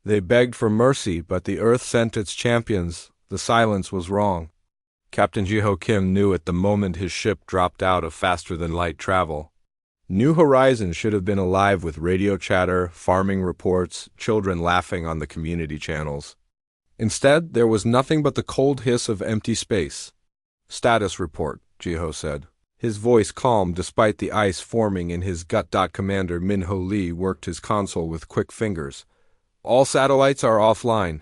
They begged for mercy, but the Earth sent its champions. The silence was wrong. Captain Jiho Kim knew at the moment his ship dropped out of faster-than-light travel. New Horizons should have been alive with radio chatter, farming reports, children laughing on the community channels. Instead, there was nothing but the cold hiss of empty space. "Status report," Jiho said. His voice calm despite the ice forming in his gut. Commander Minho Lee worked his console with quick fingers. "All satellites are offline.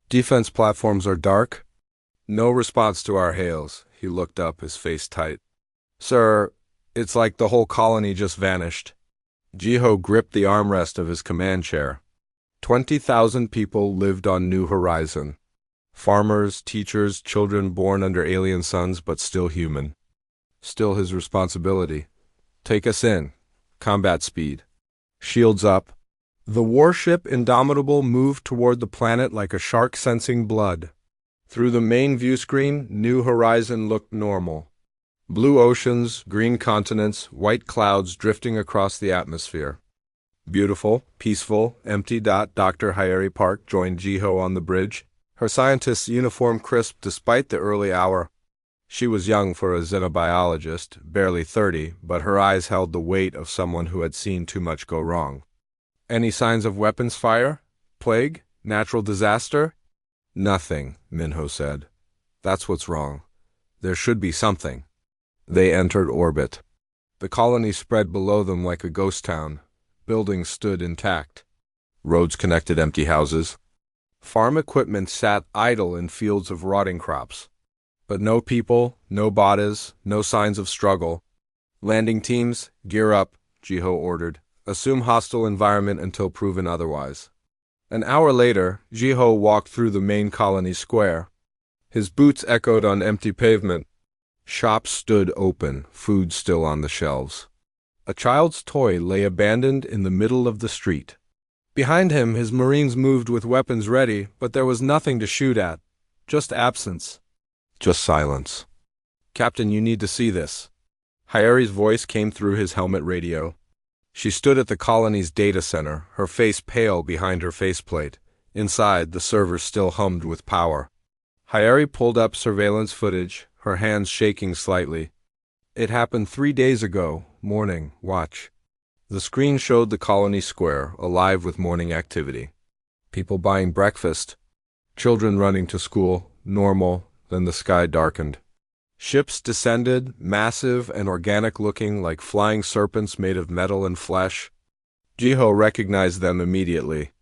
Defense platforms are dark." No response to our hails. He looked up, his face tight. "Sir, it's like the whole colony just vanished." Jiho gripped the armrest of his command chair. 20,000 people lived on New Horizon. Farmers, teachers, children born under alien suns but still human. Still his responsibility. "Take us in. Combat speed. Shields up." The warship Indomitable moved toward the planet like a shark sensing blood. Through the main view screen, New Horizon looked normal. Blue oceans, green continents, white clouds drifting across the atmosphere. Beautiful, peaceful, empty. Dr. Hyeri Park joined Jiho on the bridge, her scientist's uniform crisp despite the early hour. She was young for a xenobiologist, barely 30, but her eyes held the weight of someone who had seen too much go wrong. "Any signs of weapons fire? Plague? Natural disaster?" "Nothing," Minho said. "That's what's wrong. There should be something." They entered orbit. The colony spread below them like a ghost town. Buildings stood intact. Roads connected empty houses. Farm equipment sat idle in fields of rotting crops. But no people, no bodies, no signs of struggle. "Landing teams, gear up," Jiho ordered. "Assume hostile environment until proven otherwise." An hour later, Jiho walked through the main colony square. His boots echoed on empty pavement. Shops stood open, food still on the shelves. A child's toy lay abandoned in the middle of the street. Behind him, his Marines moved with weapons ready, but there was nothing to shoot at. Just absence. Just silence. "Captain, you need to see this." Hyeri's voice came through his helmet radio. She stood at the colony's data center, her face pale behind her faceplate. Inside, the server still hummed with power. Hyeri pulled up surveillance footage, her hands shaking slightly. "It happened 3 days ago, morning, watch." The screen showed the colony square, alive with morning activity. People buying breakfast, children running to school, normal, then the sky darkened. Ships descended, massive and organic-looking like flying serpents made of metal and flesh. Jiho recognized them immediately.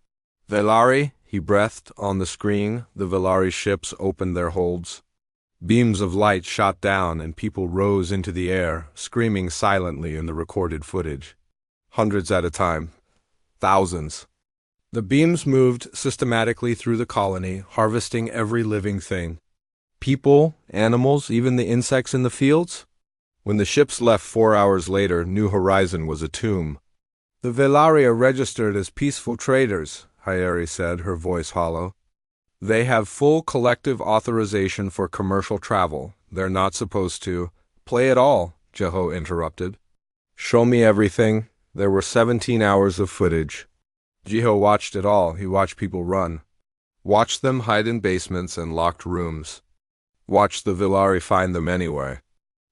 "Velari," he breathed on the screen. The Velari ships opened their holds. Beams of light shot down and people rose into the air, screaming silently in the recorded footage. Hundreds at a time. Thousands. The beams moved systematically through the colony, harvesting every living thing. People, animals, even the insects in the fields? When the ships left 4 hours later, New Horizon was a tomb. "The Velari are registered as peaceful traders," Hyeri said, her voice hollow. "They have full collective authorization for commercial travel. They're not supposed to." "Play it all," Jiho interrupted. "Show me everything." There were 17 hours of footage. Jiho watched it all. He watched people run. Watched them hide in basements and locked rooms. Watched the Velari find them anyway.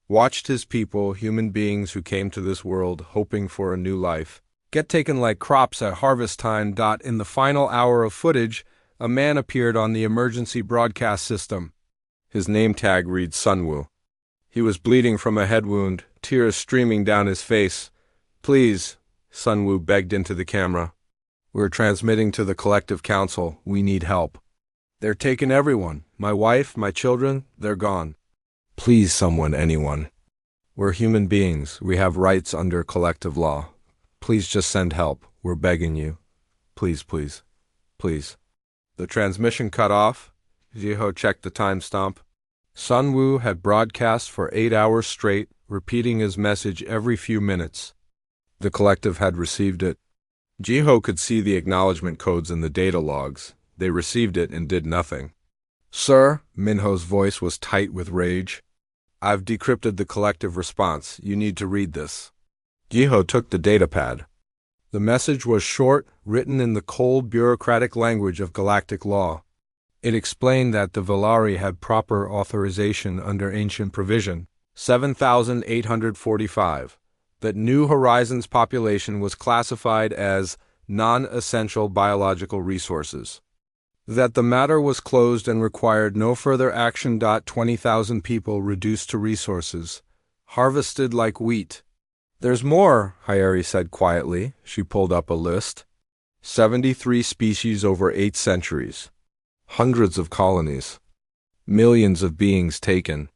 Watched his people, human beings who came to this world hoping for a new life, get taken like crops at harvest time. In the final hour of footage, a man appeared on the emergency broadcast system. His name tag reads Sunwoo. He was bleeding from a head wound, tears streaming down his face. "Please," Sunwoo begged into the camera. "We're transmitting to the Collective Council. We need help. They're taking everyone. My wife, my children, they're gone. Please, someone, anyone. We're human beings. We have rights under collective law. Please just send help. We're begging you. Please, please, please." The transmission cut off. Jiho checked the timestamp. Sunwoo had broadcast for 8 hours straight, repeating his message every few minutes. The collective had received it. Jiho could see the acknowledgement codes in the data logs. They received it and did nothing. "Sir," Minho's voice was tight with rage. "I've decrypted the collective response. You need to read this." Jiho took the datapad. The message was short, written in the cold, bureaucratic language of galactic law. It explained that the Velari had proper authorization under ancient provision, 7845, that New Horizons population was classified as non-essential biological resources, that the matter was closed and required no further action. 20,000 people reduced to resources, harvested like wheat. There's more, Hyeri said quietly. She pulled up a list. 73 species over 8 centuries. Hundreds of colonies. Millions of beings taken.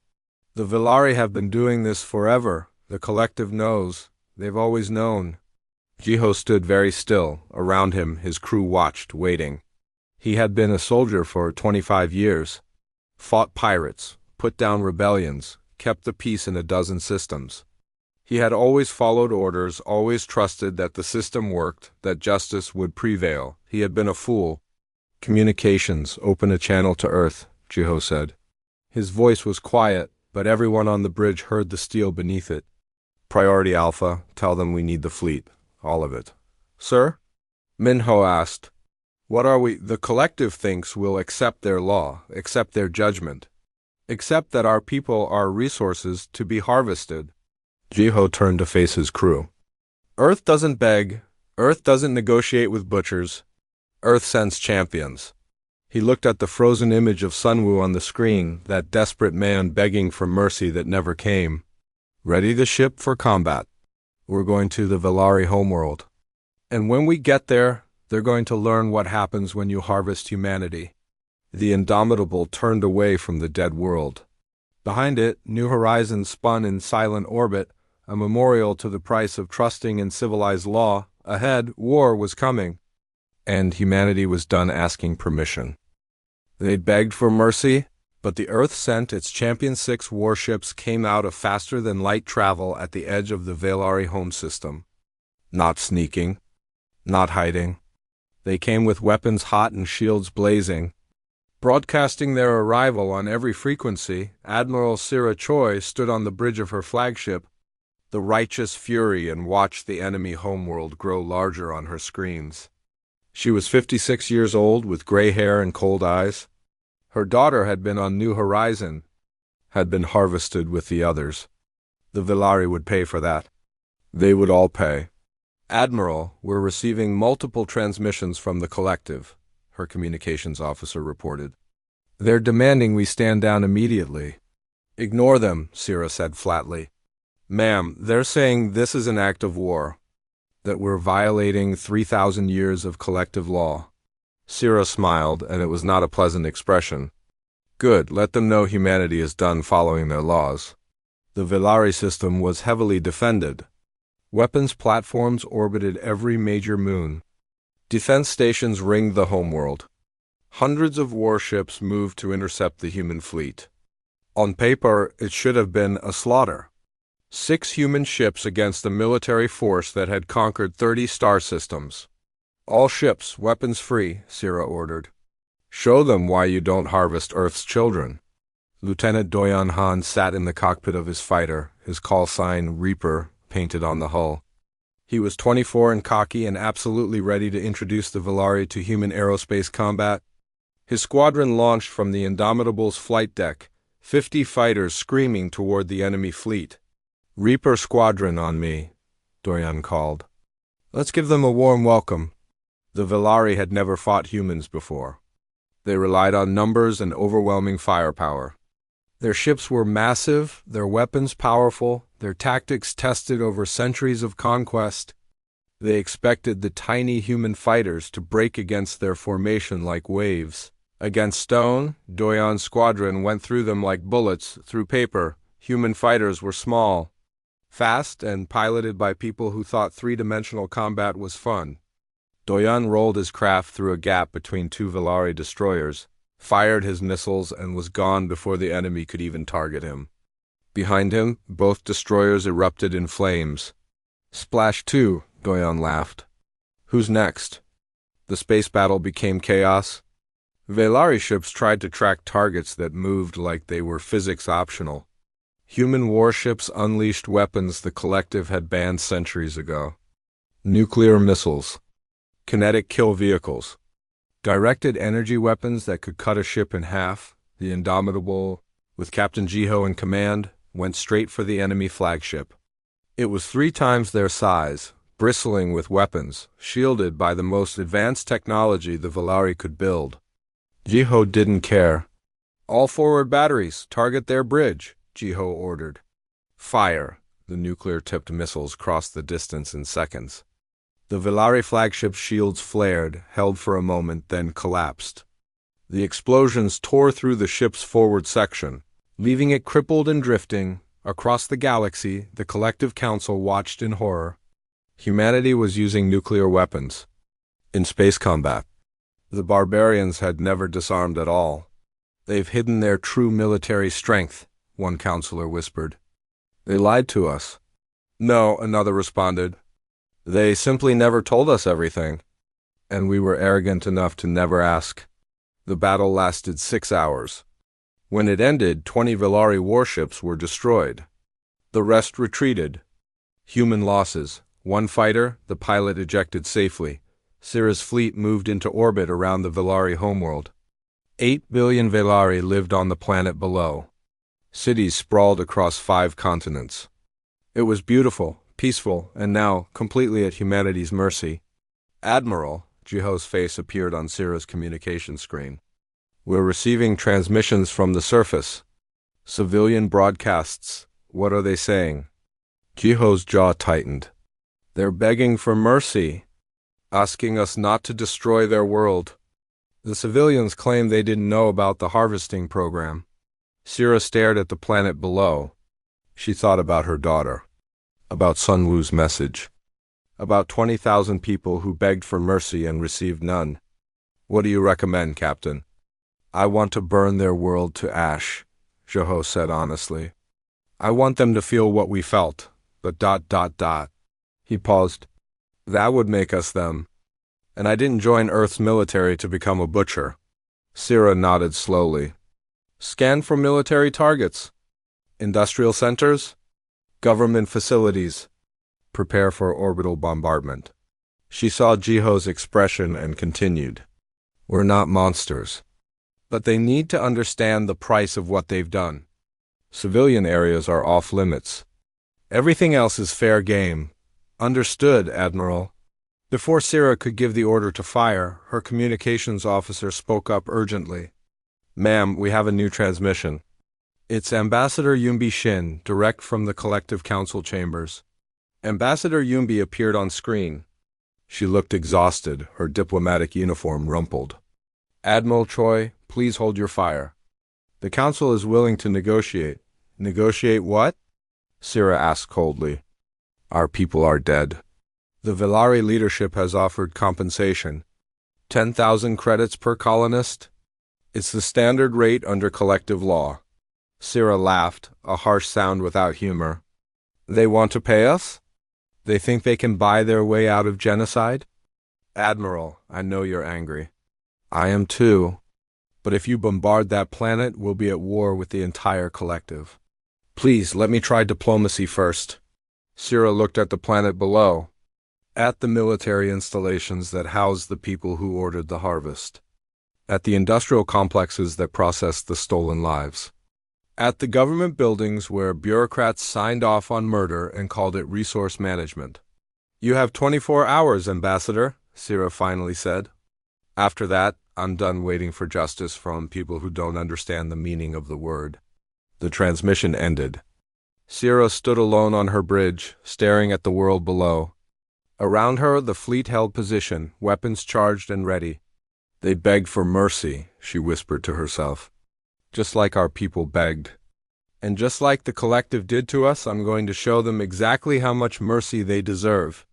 The Velari have been doing this forever. The collective knows. They've always known. Jiho stood very still. Around him, his crew watched, waiting. He had been a soldier for 25 years. Fought pirates, put down rebellions, kept the peace in a dozen systems. He had always followed orders, always trusted that the system worked, that justice would prevail. He had been a fool. Communications, open a channel to Earth, Jiho said. His voice was quiet, but everyone on the bridge heard the steel beneath it. Priority Alpha, tell them we need the fleet. All of it. Sir? Minho asked. What are we? The collective thinks we'll accept their law, accept their judgment. Accept that our people are resources to be harvested. Jiho turned to face his crew. Earth doesn't beg. Earth doesn't negotiate with butchers. Earth sends champions. He looked at the frozen image of Sunwoo on the screen, that desperate man begging for mercy that never came. Ready the ship for combat. We're going to the Velari homeworld. And when we get there, they're going to learn what happens when you harvest humanity. The Indomitable turned away from the dead world. Behind it, New Horizons spun in silent orbit, a memorial to the price of trusting in civilized law. Ahead, war was coming. And humanity was done asking permission. They'd begged for mercy, but the Earth sent its Champion 6 warships came out of faster-than-light travel at the edge of the Velari home system. Not sneaking, not hiding. They came with weapons hot and shields blazing. Broadcasting their arrival on every frequency, Admiral Sira Choi stood on the bridge of her flagship, the righteous fury, and watched the enemy homeworld grow larger on her screens. She was 56 years old, with gray hair and cold eyes. Her daughter had been on New Horizon, had been harvested with the others. The Velari would pay for that. They would all pay. Admiral, we're receiving multiple transmissions from the collective, her communications officer reported. They're demanding we stand down immediately. Ignore them, Sira said flatly. Ma'am, they're saying this is an act of war, that we're violating 3,000 years of collective law. Sira smiled, and it was not a pleasant expression. Good, let them know humanity is done following their laws. The Velari system was heavily defended. Weapons platforms orbited every major moon. Defense stations ringed the homeworld. Hundreds of warships moved to intercept the human fleet. On paper, it should have been a slaughter. 6 human ships against a military force that had conquered 30 star systems. All ships, weapons free, Sira ordered. Show them why you don't harvest Earth's children. Lieutenant Doyan Han sat in the cockpit of his fighter, his call sign Reaper painted on the hull. He was 24 and cocky and absolutely ready to introduce the Velari to human aerospace combat. His squadron launched from the Indomitable's flight deck, 50 fighters screaming toward the enemy fleet. Reaper Squadron on me, Doyan called. Let's give them a warm welcome. The Velari had never fought humans before. They relied on numbers and overwhelming firepower. Their ships were massive, their weapons powerful, their tactics tested over centuries of conquest. They expected the tiny human fighters to break against their formation like waves. Against stone, Doyan's squadron went through them like bullets through paper. Human fighters were small, fast, and piloted by people who thought three-dimensional combat was fun. Doyan rolled his craft through a gap between 2 Velari destroyers, fired his missiles, and was gone before the enemy could even target him. Behind him, both destroyers erupted in flames. Splash 2, Doyan laughed. Who's next? The space battle became chaos. Velari ships tried to track targets that moved like they were physics optional. Human warships unleashed weapons the collective had banned centuries ago. nuclear missiles, kinetic kill vehicles, directed energy weapons that could cut a ship in half. The Indomitable, with Captain Jiho in command, went straight for the enemy flagship. It was 3 times their size, bristling with weapons, shielded by the most advanced technology the Velari could build. Jiho didn't care. "All forward batteries, target their bridge," Jiho ordered. Fire! The nuclear-tipped missiles crossed the distance in seconds. The Velari flagship's shields flared, held for a moment, then collapsed. The explosions tore through the ship's forward section, leaving it crippled and drifting. Across the galaxy, the Collective Council watched in horror. Humanity was using nuclear weapons. In space combat, the barbarians had never disarmed at all. "They've hidden their true military strength," one counselor whispered. "They lied to us." "No," another responded. "They simply never told us everything. And we were arrogant enough to never ask." The battle lasted 6 hours. When it ended, 20 Velari warships were destroyed. The rest retreated. Human losses: 1 fighter, the pilot ejected safely. Sira's fleet moved into orbit around the Velari homeworld. 8 billion Velari lived on the planet below. Cities sprawled across 5 continents. It was beautiful, peaceful, and now completely at humanity's mercy. "Admiral," Jiho's face appeared on Sira's communication screen. "We're receiving transmissions from the surface. Civilian broadcasts. What are they saying?" Jiho's jaw tightened. "They're begging for mercy, asking us not to destroy their world." The civilians claimed they didn't know about the harvesting program. Sira stared at the planet below. She thought about her daughter, about Sun Wu's message, about 20,000 people who begged for mercy and received none. "What do you recommend, Captain?" "I want to burn their world to ash," Jiho said honestly. "I want them to feel what we felt, but ... He paused. "That would make us them. And I didn't join Earth's military to become a butcher." Sira nodded slowly. "Scan for military targets. Industrial centers. Government facilities. Prepare for orbital bombardment." She saw Jiho's expression and continued. "We're not monsters. But they need to understand the price of what they've done. Civilian areas are off limits. Everything else is fair game." "Understood, Admiral." Before Sira could give the order to fire, her communications officer spoke up urgently. "Ma'am, we have a new transmission. It's Ambassador Yumbi Shin, direct from the Collective Council chambers." Ambassador Yumbi appeared on screen. She looked exhausted, her diplomatic uniform rumpled. "Admiral Choi, please hold your fire. The Council is willing to negotiate." "Negotiate what?" Sira asked coldly. "Our people are dead. The Velari leadership has offered compensation. 10,000 credits per colonist. It's the standard rate under collective law." Sira laughed, a harsh sound without humor. "They want to pay us? They think they can buy their way out of genocide?" "Admiral, I know you're angry. I am too. But if you bombard that planet, we'll be at war with the entire collective. Please, let me try diplomacy first." Sira looked at the planet below, at the military installations that housed the people who ordered the harvest, at the industrial complexes that processed the stolen lives, at the government buildings where bureaucrats signed off on murder and called it resource management. "You have 24 hours, Ambassador," Sira finally said. "After that, I'm done waiting for justice from people who don't understand the meaning of the word." The transmission ended. Sira stood alone on her bridge, staring at the world below. Around her, the fleet held position, weapons charged and ready. "They begged for mercy," she whispered to herself. "Just like our people begged. And just like the collective did to us, I'm going to show them exactly how much mercy they deserve."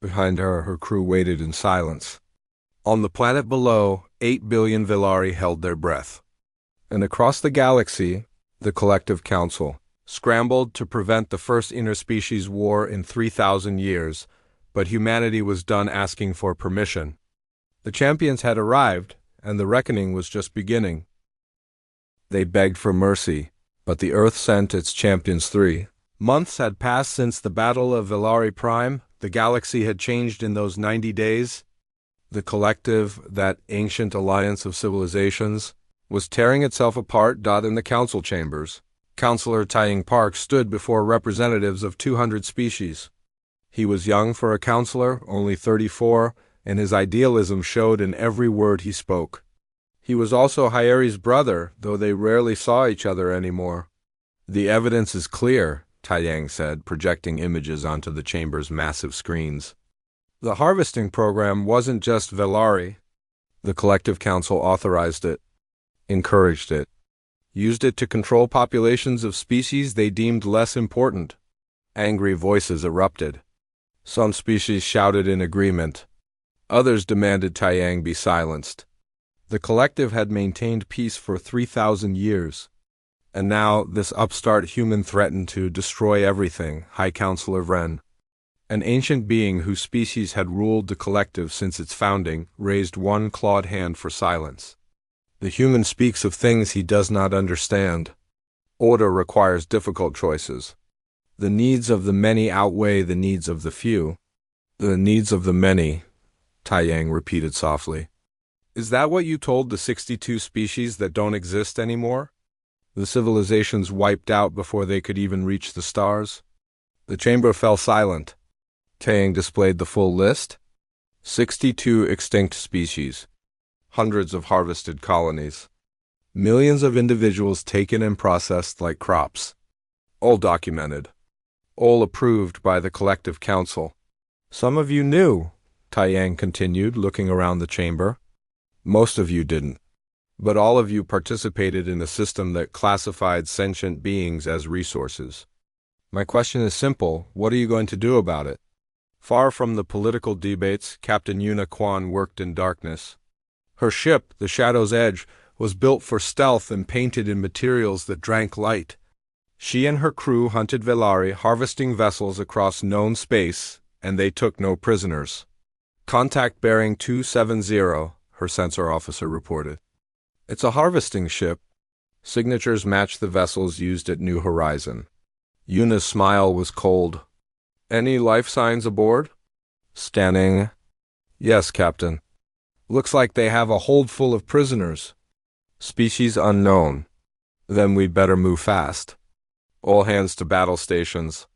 Behind her, her crew waited in silence. On the planet below, 8 billion Velari held their breath. And across the galaxy, the Collective Council scrambled to prevent the first interspecies war in 3,000 years, but humanity was done asking for permission. The champions had arrived, and the reckoning was just beginning. They begged for mercy, but the Earth sent its champions 3. Months had passed since the Battle of Velari Prime, The galaxy had changed in those 90 days. The collective, that ancient alliance of civilizations, was tearing itself apart. In the council chambers, Councillor Taiying Park stood before representatives of 200 species. He was young for a councillor, only 34, and his idealism showed in every word he spoke. He was also Hyeri's brother, though they rarely saw each other anymore. "The evidence is clear," Taiyang said, projecting images onto the chamber's massive screens. The harvesting program wasn't just Velari. The Collective Council authorized it, encouraged it, used it to control populations of species they deemed less important. Angry voices erupted. Some species shouted in agreement. Others demanded Taiyang be silenced. The Collective had maintained peace for 3,000 years. And now this upstart human threatened to destroy everything. High Counselor Vren, an ancient being whose species had ruled the Collective since its founding, raised one clawed hand for silence. "The human speaks of things he does not understand. Order requires difficult choices. The needs of the many outweigh the needs of the few." "The needs of the many," Taiyang repeated softly. "Is that what you told the 62 species that don't exist anymore? The civilizations wiped out before they could even reach the stars?" The chamber fell silent. Taiyang displayed the full list. 62 extinct species. Hundreds of harvested colonies. Millions of individuals taken and processed like crops. All documented. All approved by the Collective Council. "Some of you knew," Taiyang continued, looking around the chamber. "Most of you didn't. But all of you participated in a system that classified sentient beings as resources. My question is simple. What are you going to do about it?" Far from the political debates, Captain Yuna Kwan worked in darkness. Her ship, the Shadow's Edge, was built for stealth and painted in materials that drank light. She and her crew hunted Velari, harvesting vessels across known space, and they took no prisoners. "Contact bearing 270, her sensor officer reported. "It's a harvesting ship." Signatures matched the vessels used at New Horizon. Yuna's smile was cold. "Any life signs aboard?" Scanning. "Yes, Captain. Looks like they have a hold full of prisoners. Species unknown. Then we'd better move fast. All hands to battle stations."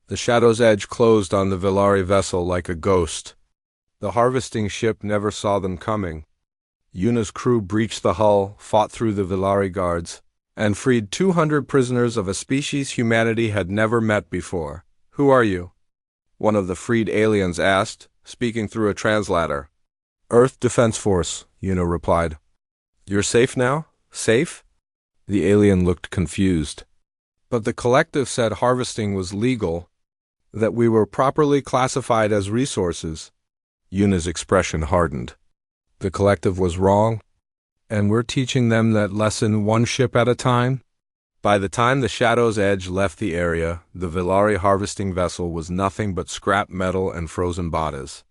The Shadow's Edge closed on the Velari vessel like a ghost. The harvesting ship never saw them coming. Yuna's crew breached the hull, fought through the Velari guards, and freed 200 prisoners of a species humanity had never met before. "Who are you?" one of the freed aliens asked, speaking through a translator. "Earth Defense Force," Yuna replied. "You're safe now? Safe?" The alien looked confused. "But the Collective said harvesting was legal, that we were properly classified as resources." Yuna's expression hardened. "The Collective was wrong, and we're teaching them that lesson one ship at a time?" By the time the Shadow's Edge left the area, the Velari harvesting vessel was nothing but scrap metal and frozen bodies.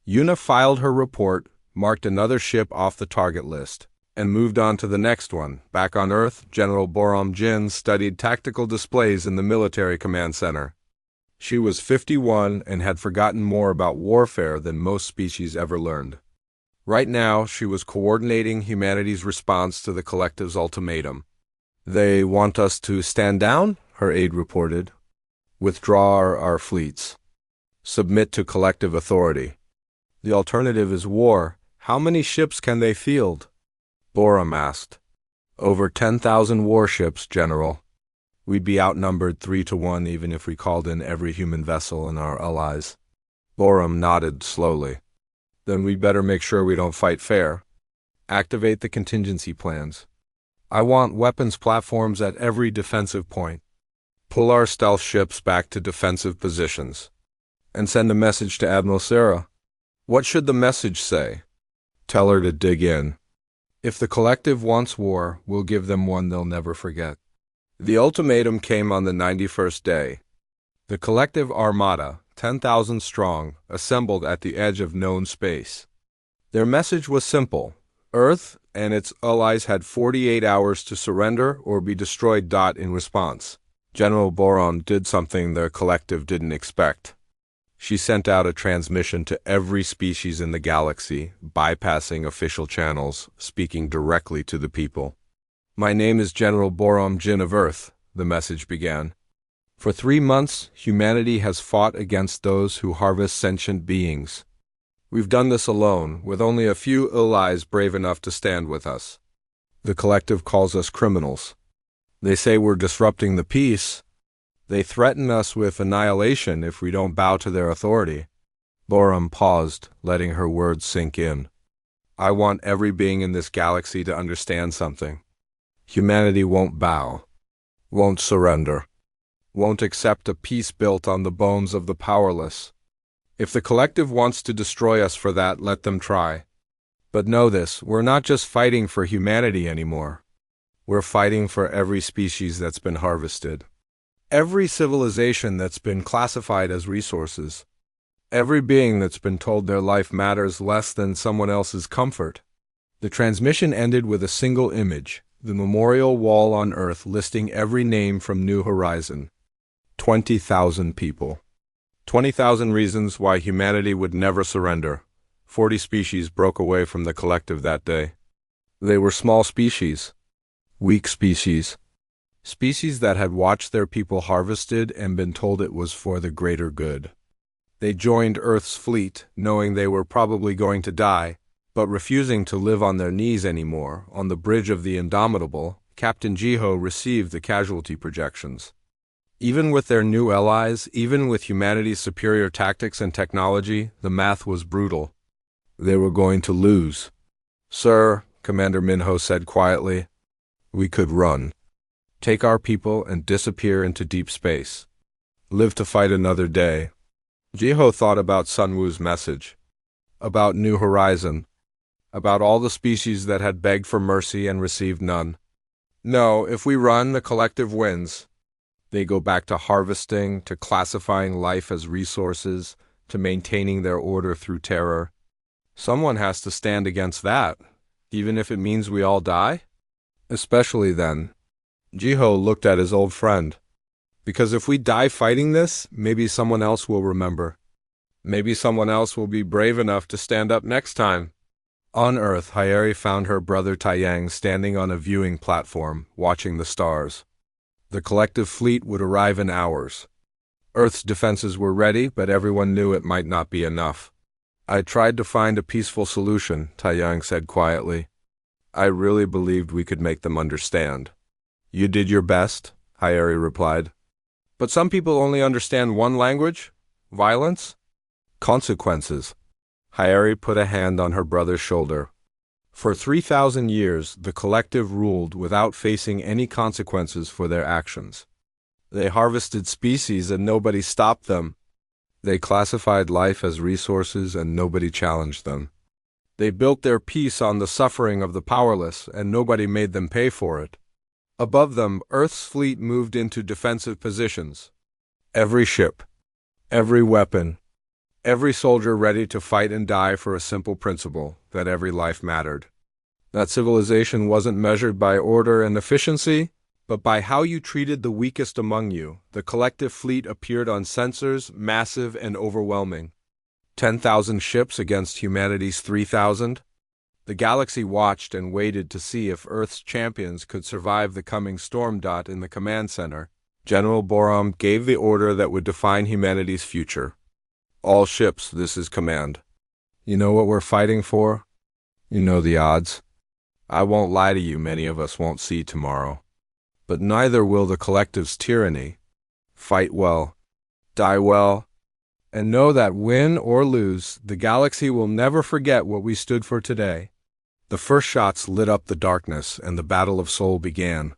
Yuna filed her report, marked another ship off the target list, and moved on to the next one. Back on Earth, General Boram Jin studied tactical displays in the military command center. She was 51 and had forgotten more about warfare than most species ever learned. Right now, she was coordinating humanity's response to the Collective's ultimatum. "They want us to stand down," her aide reported. "Withdraw our fleets. Submit to Collective authority. The alternative is war. How many ships can they field?" Boram asked. "Over 10,000 warships, General. We'd be outnumbered 3-1 even if we called in every human vessel and our allies." Boram nodded slowly. "Then we'd better make sure we don't fight fair. Activate the contingency plans. I want weapons platforms at every defensive point. Pull our stealth ships back to defensive positions. And send a message to Admiral Sarah." "What should the message say?" "Tell her to dig in. If the Collective wants war, we'll give them one they'll never forget." The ultimatum came on the 91st day. The Collective Armada, 10,000 strong, assembled at the edge of known space. Their message was simple. Earth and its allies had 48 hours to surrender or be destroyed. In response, General Boram did something the Collective didn't expect. She sent out a transmission to every species in the galaxy, bypassing official channels, speaking directly to the people. "My name is General Borom Jin of Earth," the message began. "For 3 months, humanity has fought against those who harvest sentient beings. We've done this alone, with only a few allies brave enough to stand with us. The collective calls us criminals. They say we're disrupting the peace. They threaten us with annihilation if we don't bow to their authority." Borom paused, letting her words sink in. "I want every being in this galaxy to understand something. Humanity won't bow, won't surrender, won't accept a peace built on the bones of the powerless. If the collective wants to destroy us for that, let them try. But know this, we're not just fighting for humanity anymore. We're fighting for every species that's been harvested. Every civilization that's been classified as resources. Every being that's been told their life matters less than someone else's comfort." The transmission ended with a single image, the memorial wall on Earth listing every name from New Horizon. 20,000 people. 20,000 reasons why humanity would never surrender. 40 species broke away from the collective that day. They were small species, weak species. Species that had watched their people harvested and been told it was for the greater good. They joined Earth's fleet, knowing they were probably going to die, but refusing to live on their knees anymore. On the bridge of the Indomitable, Captain Jiho received the casualty projections. Even with their new allies, even with humanity's superior tactics and technology, the math was brutal. They were going to lose. "Sir," Commander Minho said quietly, "we could run. Take our people and disappear into deep space. Live to fight another day." Jiho thought about Sun Wu's message, about New Horizon, about all the species that had begged for mercy and received none. "No, if we run, the collective wins. They go back to harvesting, to classifying life as resources, to maintaining their order through terror. Someone has to stand against that, even if it means we all die? Especially then." Jiho looked at his old friend. "Because if we die fighting this, maybe someone else will remember. Maybe someone else will be brave enough to stand up next time." On Earth, Hyeri found her brother Taiyang standing on a viewing platform, watching the stars. The collective fleet would arrive in hours. Earth's defenses were ready, but everyone knew it might not be enough. "I tried to find a peaceful solution," Taiyang said quietly. "I really believed we could make them understand." "You did your best," Hyeri replied. "But some people only understand one language: violence, consequences." Hyeri put a hand on her brother's shoulder. "For 3,000 years, the collective ruled without facing any consequences for their actions. They harvested species and nobody stopped them. They classified life as resources and nobody challenged them. They built their peace on the suffering of the powerless and nobody made them pay for it. Above them, Earth's fleet moved into defensive positions. Every ship, every weapon, every soldier ready to fight and die for a simple principle, that every life mattered. That civilization wasn't measured by order and efficiency, but by how you treated the weakest among you. The collective fleet appeared on sensors, massive and overwhelming. 10,000 ships against humanity's 3,000. The galaxy watched and waited to see if Earth's champions could survive the coming storm. In the command center, General Borom gave the order that would define humanity's future. "All ships, this is command. You know what we're fighting for? You know the odds. I won't lie to you, many of us won't see tomorrow. But neither will the collective's tyranny. Fight well, die well, and know that win or lose, the galaxy will never forget what we stood for today." The first shots lit up the darkness, and the Battle of Soul began.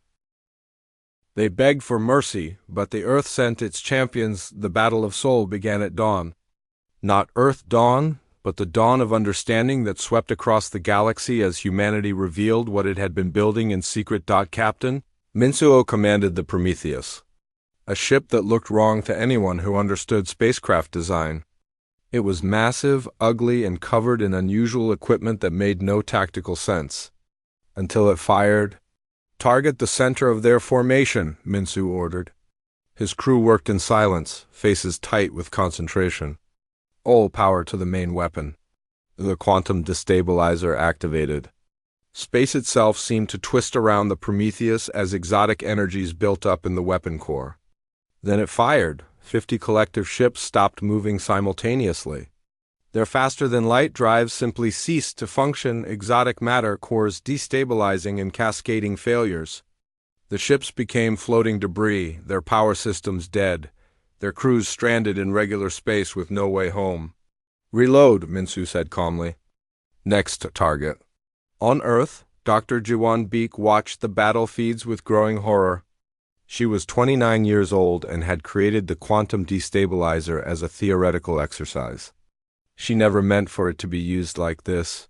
They begged for mercy, but the Earth sent its champions. The Battle of Soul began at dawn. Not Earth dawn, but the dawn of understanding that swept across the galaxy as humanity revealed what it had been building in secret. Captain Minsuo commanded the Prometheus, a ship that looked wrong to anyone who understood spacecraft design. It was massive, ugly, and covered in unusual equipment that made no tactical sense. Until it fired. "Target the center of their formation," Minsu ordered. His crew worked in silence, faces tight with concentration. All power to the main weapon. The quantum destabilizer activated. Space itself seemed to twist around the Prometheus as exotic energies built up in the weapon core. Then it fired. 50 collective ships stopped moving simultaneously. Their faster-than-light drives simply ceased to function, exotic matter cores destabilizing and cascading failures. The ships became floating debris, their power systems dead, their crews stranded in regular space with no way home. "Reload," Minsu said calmly. "Next target." On Earth, Dr. Jiwon Beek watched the battlefields with growing horror. She was 29 years old and had created the quantum destabilizer as a theoretical exercise. She never meant for it to be used like this.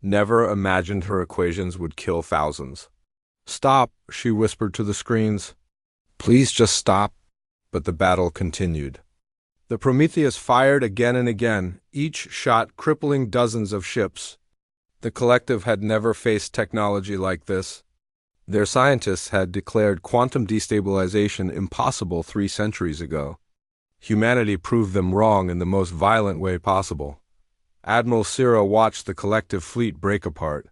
Never imagined her equations would kill thousands. "Stop," she whispered to the screens. "Please just stop." But the battle continued. The Prometheus fired again and again, each shot crippling dozens of ships. The collective had never faced technology like this. Their scientists had declared quantum destabilization impossible 3 centuries ago. Humanity proved them wrong in the most violent way possible. Admiral Sira watched the collective fleet break apart.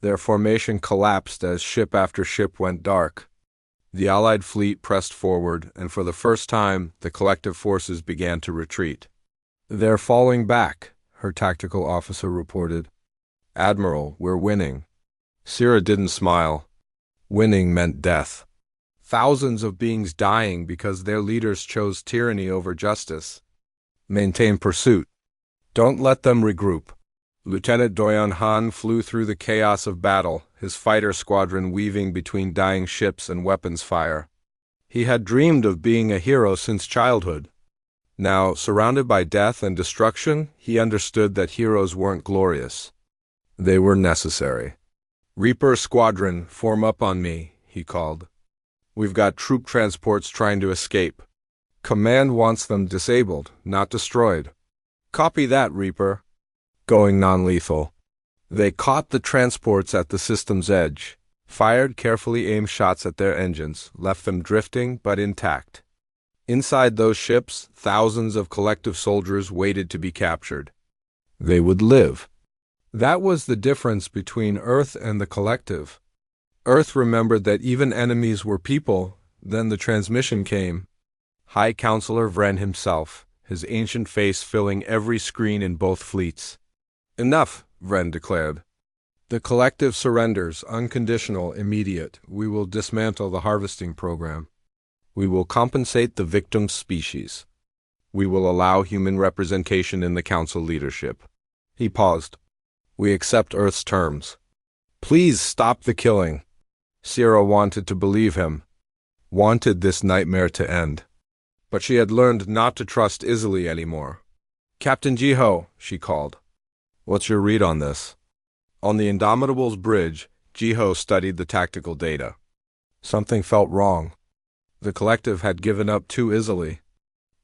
Their formation collapsed as ship after ship went dark. The Allied fleet pressed forward, and for the first time, the collective forces began to retreat. "They're falling back," her tactical officer reported. "Admiral, we're winning." Sira didn't smile. Winning meant death. Thousands of beings dying because their leaders chose tyranny over justice. "Maintain pursuit. Don't let them regroup." Lieutenant Doyon Han flew through the chaos of battle, his fighter squadron weaving between dying ships and weapons fire. He had dreamed of being a hero since childhood. Now, surrounded by death and destruction, he understood that heroes weren't glorious. They were necessary. "Reaper Squadron, form up on me," he called. "We've got troop transports trying to escape. Command wants them disabled, not destroyed." "Copy that, Reaper." "Going non-lethal." They caught the transports at the system's edge, fired carefully aimed shots at their engines, left them drifting but intact. Inside those ships, thousands of collective soldiers waited to be captured. They would live. That was the difference between Earth and the collective. Earth remembered that even enemies were people. Then the transmission came. High Counselor Vren himself, his ancient face filling every screen in both fleets. "Enough," Vren declared. "The collective surrenders, unconditional, immediate. We will dismantle the harvesting program. We will compensate the victim species. We will allow human representation in the council leadership." He paused. "We accept Earth's terms. Please stop the killing." Sierra wanted to believe him, wanted this nightmare to end. But she had learned not to trust easily anymore. "Captain Jiho," she called. "What's your read on this?" On the Indomitable's bridge, Jiho studied the tactical data. Something felt wrong. The collective had given up too easily.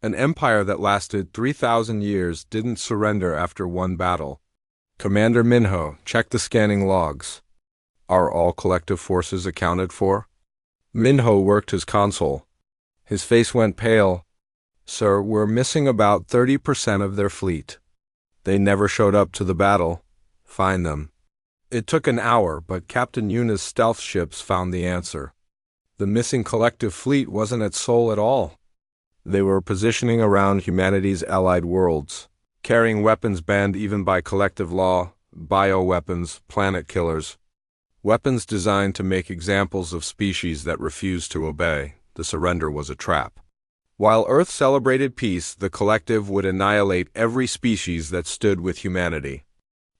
An empire that lasted 3,000 years didn't surrender after one battle. "Commander Minho, check the scanning logs. Are all collective forces accounted for?" Minho worked his console. His face went pale. "Sir, we're missing about 30% of their fleet. They never showed up to the battle. Find them." It took an hour, but Captain Yuna's stealth ships found the answer. The missing collective fleet wasn't at Seoul at all. They were positioning around humanity's allied worlds, carrying weapons banned even by collective law, bioweapons, planet killers. Weapons designed to make examples of species that refused to obey. The surrender was a trap. While Earth celebrated peace, the collective would annihilate every species that stood with humanity.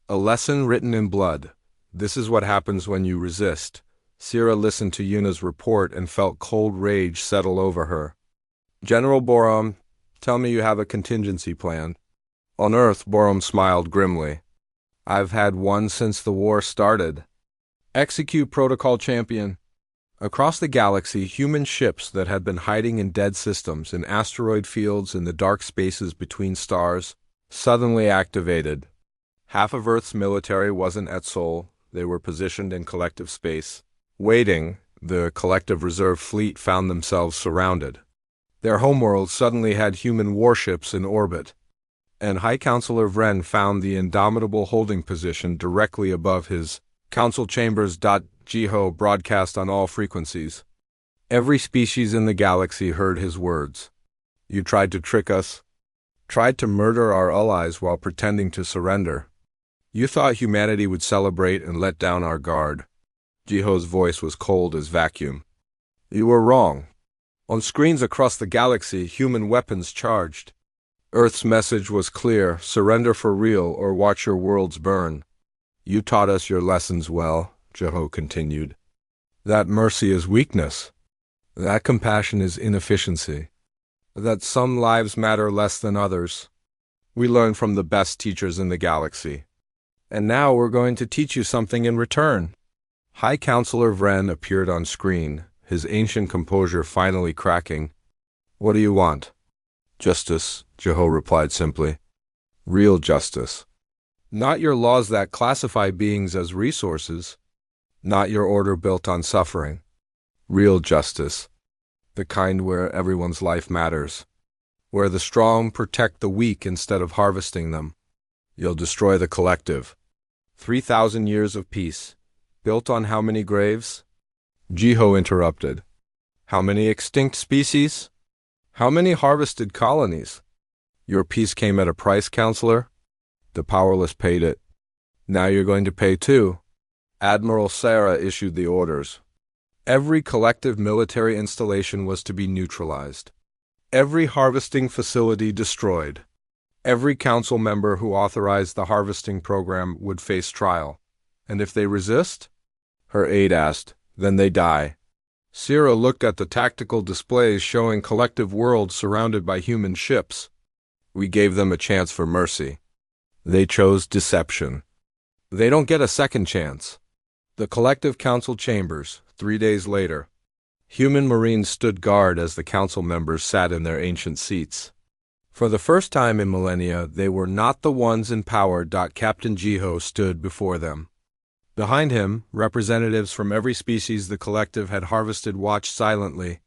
A lesson written in blood. This is what happens when you resist. Sierra listened to Yuna's report and felt cold rage settle over her. "General Borom, tell me you have a contingency plan." On Earth, Borom smiled grimly. "I've had one since the war started." "Execute Protocol Champion." Across the galaxy, human ships that had been hiding in dead systems, in asteroid fields, in the dark spaces between stars, suddenly activated. Half of Earth's military wasn't at Seoul. They were positioned in collective space. Waiting, the collective reserve fleet found themselves surrounded. Their homeworld suddenly had human warships in orbit. and High Counselor Vren found the indomitable holding position directly above his council chambers. Jiho broadcast on all frequencies. Every species in the galaxy heard his words. You tried to trick us, tried to murder our allies while pretending to surrender. You thought humanity would celebrate and let down our guard. Jiho's voice was cold as vacuum. You were wrong. On screens across the galaxy, human weapons charged. Earth's message was clear: surrender for real or watch your worlds burn. You taught us your lessons well, Jiho continued. That mercy is weakness. That compassion is inefficiency. That some lives matter less than others. We learned from the best teachers in the galaxy. And now we're going to teach you something in return. High Counselor Vren appeared on screen, his ancient composure finally cracking. What do you want? Justice, Jiho replied simply. Real justice. Not your laws that classify beings as resources. Not your order built on suffering. Real justice. The kind where everyone's life matters. Where the strong protect the weak instead of harvesting them. You'll destroy the collective. 3,000 years of peace. Built on how many graves? Jiho interrupted. How many extinct species? How many harvested colonies? Your peace came at a price, Counselor. The powerless paid it. Now you're going to pay too. Admiral Sarah issued the orders. Every collective military installation was to be neutralized. Every harvesting facility destroyed. Every council member who authorized the harvesting program would face trial. And if they resist? Her aide asked. Then they die. Sierra looked at the tactical displays showing collective worlds surrounded by human ships. We gave them a chance for mercy. They chose deception. They don't get a second chance. The collective council chambers, 3 days later. Human Marines stood guard as the council members sat in their ancient seats. For the first time in millennia, they were not the ones in power. Captain Jiho stood before them. Behind him, representatives from every species the collective had harvested watched silently.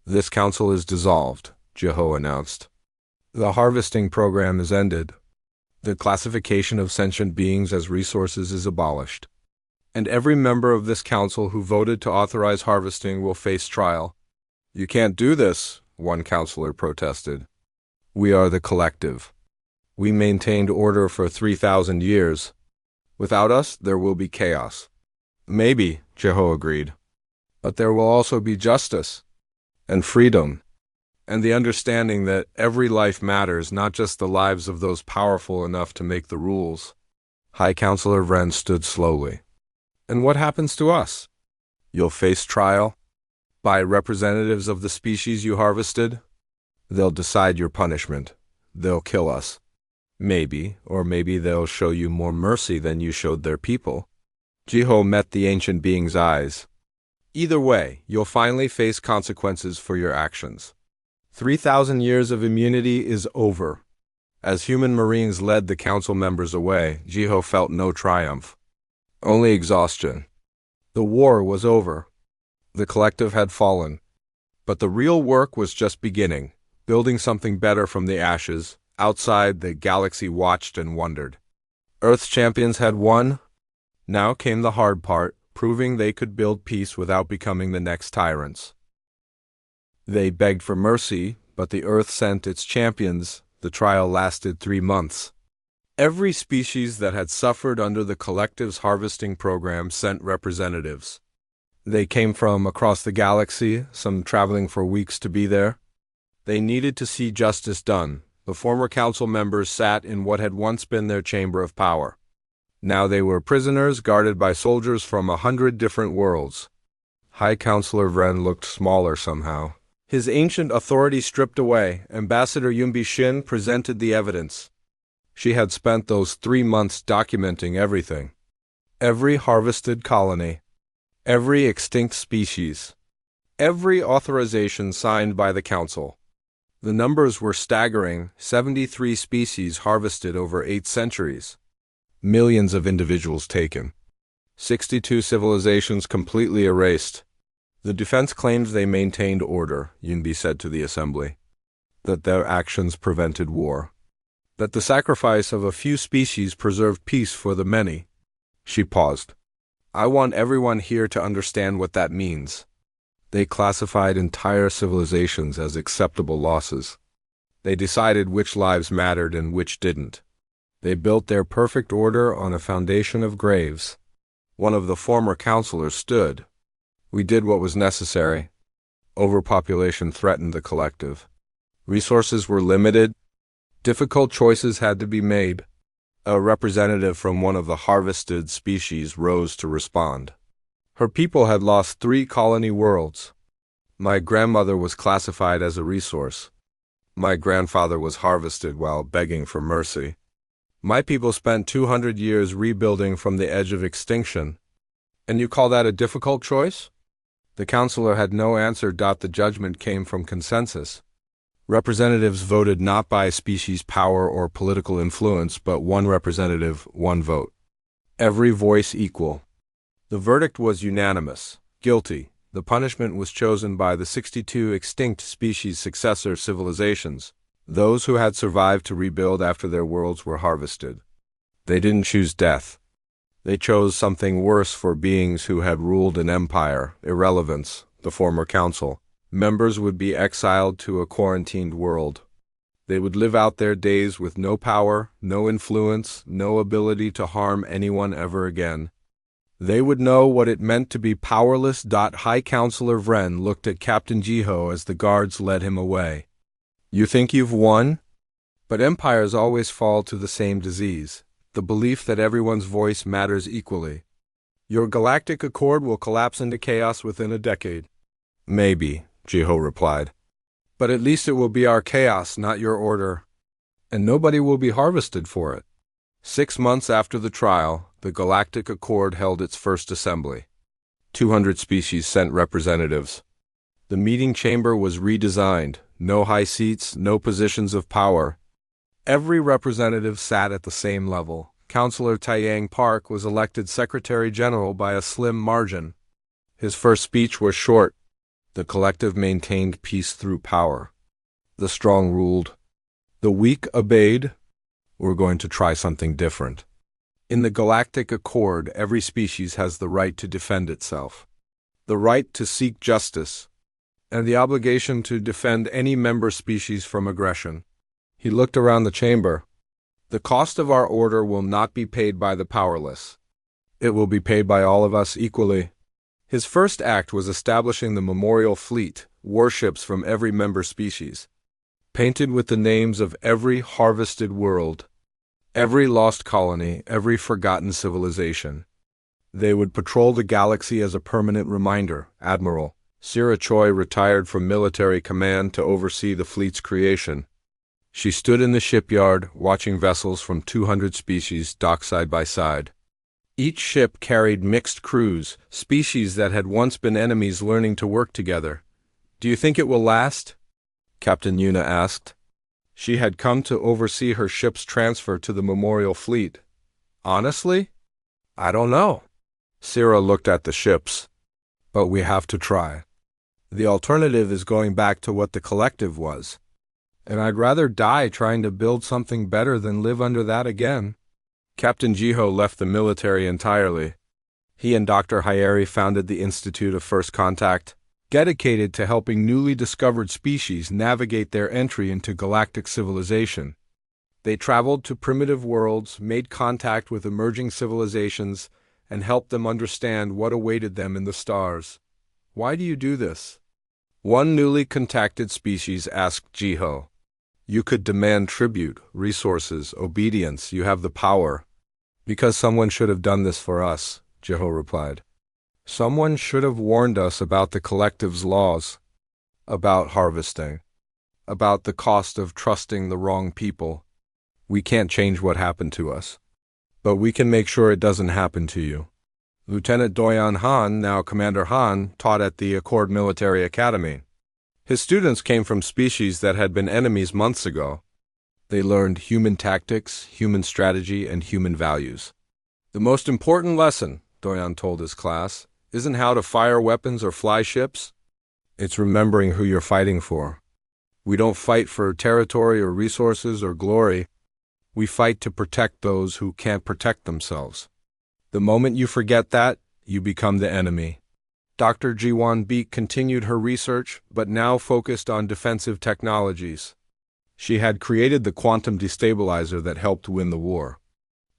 This council is dissolved, Jiho announced. The harvesting program is ended. The classification of sentient beings as resources is abolished. And every member of this council who voted to authorize harvesting will face trial. You can't do this, one counselor protested. We are the collective. We maintained order for 3,000 years. Without us, there will be chaos. Maybe, Jiho agreed. But there will also be justice, and freedom, and the understanding that every life matters, not just the lives of those powerful enough to make the rules. High Counselor Vren stood slowly. And what happens to us? You'll face trial by representatives of the species you harvested. They'll decide your punishment. They'll kill us. Maybe, or maybe they'll show you more mercy than you showed their people. Jiho met the ancient being's eyes. Either way, you'll finally face consequences for your actions. 3,000 years of immunity is over. As human Marines led the council members away, Jiho felt no triumph. Only exhaustion. The war was over. The collective had fallen. But the real work was just beginning, building something better from the ashes. Outside, the galaxy watched and wondered. Earth's champions had won. Now came the hard part, proving they could build peace without becoming the next tyrants. They begged for mercy, but the Earth sent its champions. The trial lasted 3 months. Every species that had suffered under the collective's harvesting program sent representatives. They came from across the galaxy, some traveling for weeks to be there. They needed to see justice done. The former council members sat in what had once been their chamber of power. Now they were prisoners guarded by soldiers from 100 different worlds. High Counselor Vren looked smaller somehow. His ancient authority stripped away, Ambassador Yumbi Shin presented the evidence. She had spent those 3 months documenting everything. Every harvested colony. Every extinct species. Every authorization signed by the council. The numbers were staggering: 73 species harvested over 8 centuries. Millions of individuals taken. 62 civilizations completely erased. The defense claims they maintained order, Yunbi said to the assembly. That their actions prevented war. That the sacrifice of a few species preserved peace for the many. She paused. I want everyone here to understand what that means. They classified entire civilizations as acceptable losses. They decided which lives mattered and which didn't. They built their perfect order on a foundation of graves. One of the former counselors stood. We did what was necessary. Overpopulation threatened the collective. Resources were limited. Difficult choices had to be made. A representative from one of the harvested species rose to respond. Her people had lost 3 colony worlds. My grandmother was classified as a resource. My grandfather was harvested while begging for mercy. My people spent 200 years rebuilding from the edge of extinction. And you call that a difficult choice? The counselor had no answer. The judgment came from consensus. Representatives voted not by species power or political influence, but one representative, one vote. Every voice equal. The verdict was unanimous. Guilty. The punishment was chosen by the 62 extinct species successor civilizations, those who had survived to rebuild after their worlds were harvested. They didn't choose death. They chose something worse for beings who had ruled an empire, irrelevance, the former council. Members would be exiled to a quarantined world. They would live out their days with no power, no influence, no ability to harm anyone ever again. They would know what it meant to be powerless. High Counselor Vren looked at Captain Jiho as the guards led him away. You think you've won? But empires always fall to the same disease, the belief that everyone's voice matters equally. Your galactic accord will collapse into chaos within a decade. Maybe, Jiho replied. But at least it will be our chaos, not your order. And nobody will be harvested for it. 6 months after the trial, the Galactic Accord held its first assembly. 200 species sent representatives. The meeting chamber was redesigned. No high seats, no positions of power. Every representative sat at the same level. Councillor Taeyang Park was elected Secretary General by a slim margin. His first speech was short. The collective maintained peace through power. The strong ruled. The weak obeyed. We're going to try something different. In the Galactic Accord, every species has the right to defend itself, the right to seek justice, and the obligation to defend any member species from aggression. He looked around the chamber. The cost of our order will not be paid by the powerless. It will be paid by all of us equally. His first act was establishing the memorial fleet, warships from every member species, painted with the names of every harvested world, every lost colony, every forgotten civilization. They would patrol the galaxy as a permanent reminder. Admiral Sira Choi retired from military command to oversee the fleet's creation. She stood in the shipyard, watching vessels from 200 species dock side by side. Each ship carried mixed crews, species that had once been enemies learning to work together. Do you think it will last? Captain Yuna asked. She had come to oversee her ship's transfer to the memorial fleet. Honestly? I don't know. Sira looked at the ships. But we have to try. The alternative is going back to what the collective was. And I'd rather die trying to build something better than live under that again. Captain Jiho left the military entirely. He and Dr. Hyeri founded the Institute of First Contact, dedicated to helping newly discovered species navigate their entry into galactic civilization. They traveled to primitive worlds, made contact with emerging civilizations, and helped them understand what awaited them in the stars. Why do you do this? One newly contacted species asked Jiho. You could demand tribute, resources, obedience. You have the power. Because someone should have done this for us, Jiho replied. Someone should have warned us about the collective's laws, about harvesting, about the cost of trusting the wrong people. We can't change what happened to us, but we can make sure it doesn't happen to you. Lieutenant Doyan Han, now Commander Han, taught at the Accord Military Academy. His students came from species that had been enemies months ago. They learned human tactics, human strategy, and human values. The most important lesson, Doyan told his class, isn't how to fire weapons or fly ships. It's remembering who you're fighting for. We don't fight for territory or resources or glory. We fight to protect those who can't protect themselves. The moment you forget that, you become the enemy. Dr. Jiwon Beek continued her research, but now focused on defensive technologies. She had created the quantum destabilizer that helped win the war.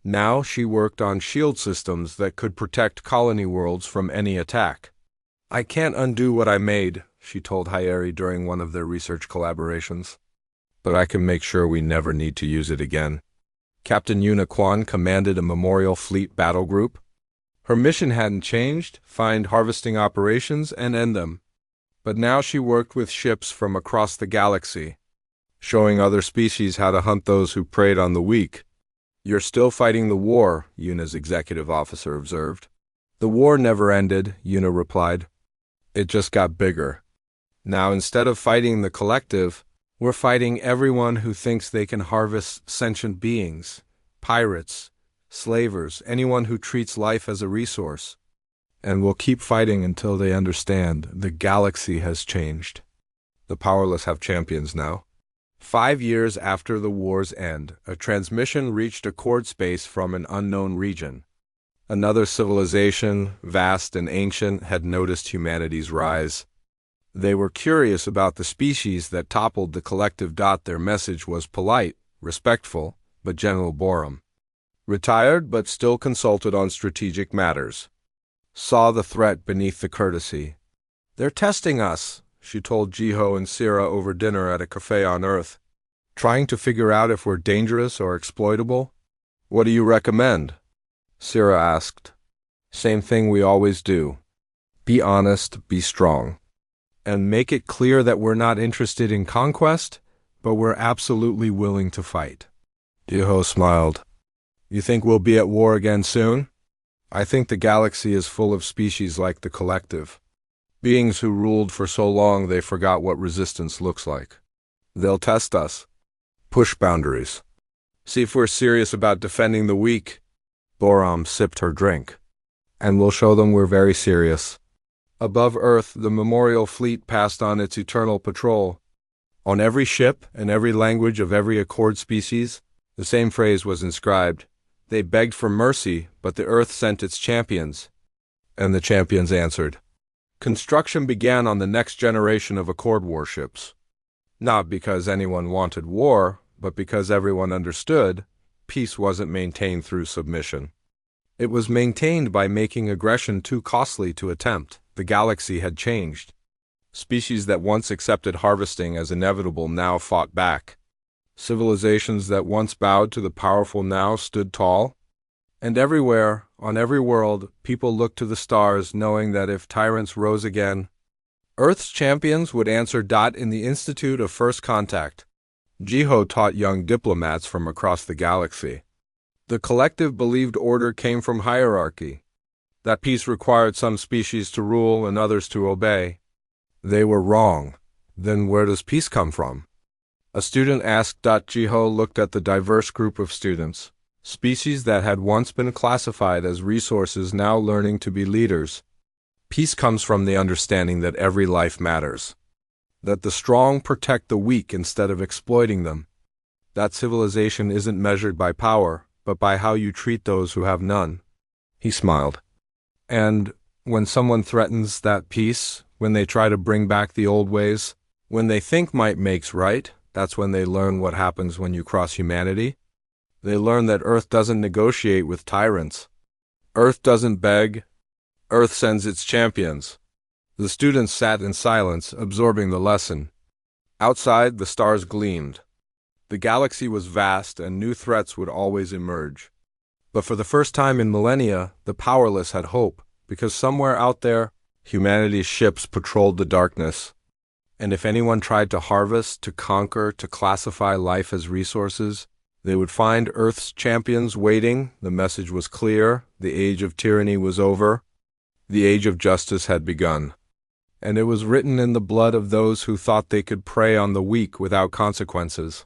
Now she worked on shield systems that could protect colony worlds from any attack. I can't undo what I made, she told Hyeri during one of their research collaborations. But I can make sure we never need to use it again. Captain Yuna Kwan commanded a Memorial Fleet battle group. Her mission hadn't changed: find harvesting operations and end them. But now she worked with ships from across the galaxy, showing other species how to hunt those who preyed on the weak. You're still fighting the war, Yuna's executive officer observed. The war never ended, Yuna replied. It just got bigger. Now instead of fighting the collective, we're fighting everyone who thinks they can harvest sentient beings, pirates, slavers, anyone who treats life as a resource. And we'll keep fighting until they understand the galaxy has changed. The powerless have champions now. 5 years after the war's end, a transmission reached Accord space from an unknown region. Another civilization, vast and ancient, had noticed humanity's rise. They were curious about the species that toppled the collective. Their message was polite, respectful, but General Borum, retired but still consulted on strategic matters, saw the threat beneath the courtesy. They're testing us, she told Jiho and Sira over dinner at a cafe on Earth. Trying to figure out if we're dangerous or exploitable? What do you recommend? Sira asked. Same thing we always do. Be honest, be strong. And make it clear that we're not interested in conquest, but we're absolutely willing to fight. Jiho smiled. You think we'll be at war again soon? I think the galaxy is full of species like the collective. Beings who ruled for so long they forgot what resistance looks like. They'll test us. Push boundaries. See if we're serious about defending the weak. Boram sipped her drink. And we'll show them we're very serious. Above Earth, the Memorial Fleet passed on its eternal patrol. On every ship and every language of every Accord species, the same phrase was inscribed. They begged for mercy, but the Earth sent its champions. And the champions answered. Construction began on the next generation of Accord warships. Not because anyone wanted war, but because everyone understood peace wasn't maintained through submission. It was maintained by making aggression too costly to attempt. The galaxy had changed. Species that once accepted harvesting as inevitable now fought back. Civilizations that once bowed to the powerful now stood tall. And everywhere, on every world, people looked to the stars knowing that if tyrants rose again, Earth's champions would answer. In the Institute of First Contact, Jiho taught young diplomats from across the galaxy. The collective believed order came from hierarchy, that peace required some species to rule and others to obey. They were wrong. Then where does peace come from? A student asked. Jiho looked at the diverse group of students, species that had once been classified as resources now learning to be leaders. Peace comes from the understanding that every life matters, that the strong protect the weak instead of exploiting them, that civilization isn't measured by power, but by how you treat those who have none. He smiled. And when someone threatens that peace, when they try to bring back the old ways, when they think might makes right, that's when they learn what happens when you cross humanity. They learn that Earth doesn't negotiate with tyrants. Earth doesn't beg. Earth sends its champions. The students sat in silence, absorbing the lesson. Outside, the stars gleamed. The galaxy was vast, and new threats would always emerge. But for the first time in millennia, the powerless had hope, because somewhere out there, humanity's ships patrolled the darkness. And if anyone tried to harvest, to conquer, to classify life as resources, they would find Earth's champions waiting. The message was clear. The age of tyranny was over. The age of justice had begun. And it was written in the blood of those who thought they could prey on the weak without consequences.